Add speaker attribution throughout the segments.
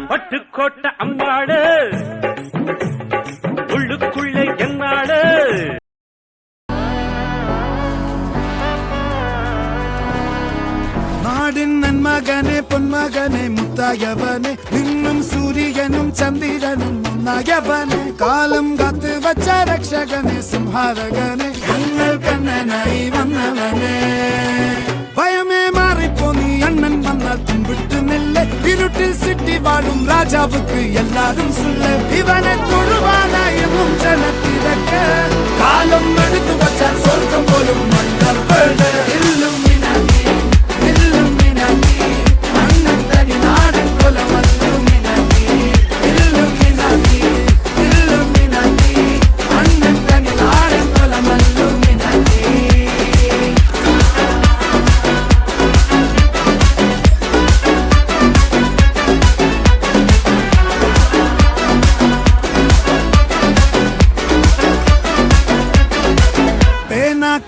Speaker 1: பட்டுக்கோட்டை அம்மாடு உள்ளுக்குள்ளே என்னாடு
Speaker 2: நாடின் நன்மகனே பொன்மகனே முத்தாயவனே இன்னும் சூரியனும் சந்திரனும் முன்னாயவனே காலம் காத்து வச்ச ரக்ஷகனே சிம்ஹாரகனே கண்ணல் கண்ணனாய் வந்தவனே பயமே மாறிப்போ நீ அண்ணன் வந்தால் தும்பிட்டு நெல்ல இருட்டில் சிட்டி வாழும் ராஜாவுக்கு எல்லாரும் சொல்ல இவனை தொழுவானா என்னும் ஜனத்திறக்க காலம் எடுத்து வச்சால் சொர்க்கம் போலும் மன்னர் இல்லும்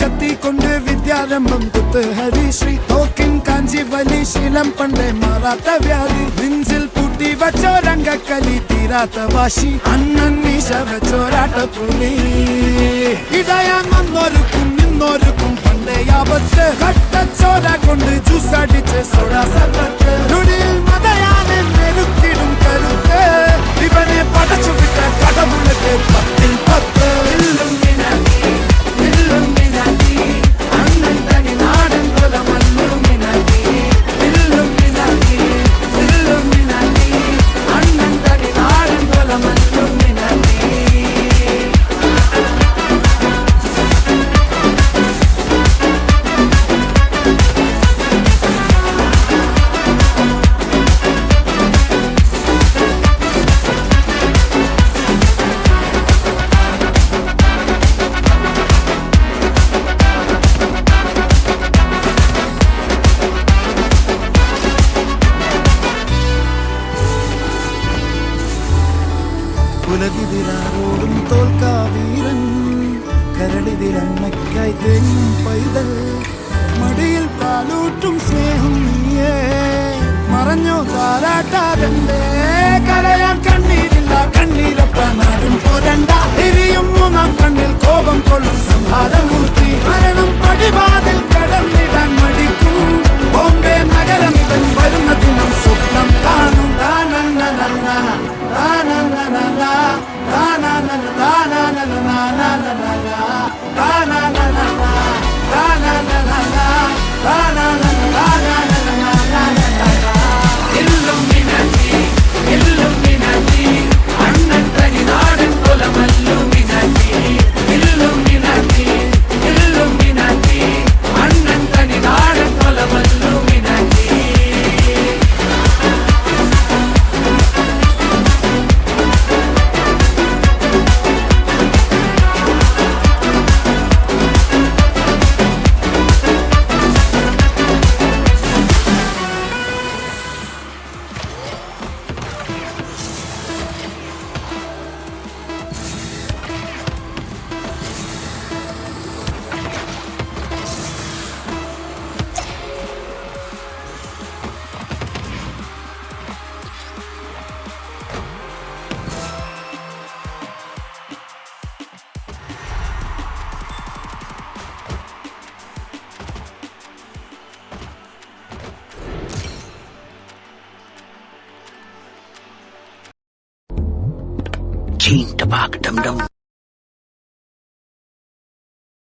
Speaker 2: கத்தி கொண்டு வித்யாரம்பம் குத்து ஹரி ஸ்ரீ தோக்கின் காஞ்சி வலி சீலம் பண்டே மாறாத்த வியாதி நெஞ்சில் பூட்டி வச்சோ ரங்க கலி தீராத்த வாசி அண்ணன் மீச வச்சோராட்ட புலி இதயம் வந்தோருக்கும் இன்னோருக்கும் பண்டே ஆபத்து கட்ட சோடா கொண்டு ஜூஸ் அடிச்சு சோடா சர்பத்து நுடியில் மதையான நெருக்கிடும் கருத்து இவனே படைச்சு விட்ட கடவுளுக்கு 10 இல்லும் ഉലകിതിരാരോടും തോൽക്കാവീരൻ കരളിതിരമ്മയ്ക്കായി തേങ്ങും പൈതൽ മടിയിൽ പാലൂട്ടും സ്നേഹം നീയേ മറഞ്ഞോ താരാട്ടാകണ്ടേ കരയാൻ കണ്ണീരില്ല കണ്ണീരപ്പ നാടും പോരണ്ട എരിയും മൂന്നാം കണ്ണിൽ കോപം കൊള്ളും സംഹാരമൂർത്തി മരണം പടിവാതിൽ കടന്നിടാൻ മടിക്കും ബോംബെ നഗരം ഇവൻ വരുന്ന ദിനം സ്വപ്നം കാണും
Speaker 3: Ching tabak dum dum.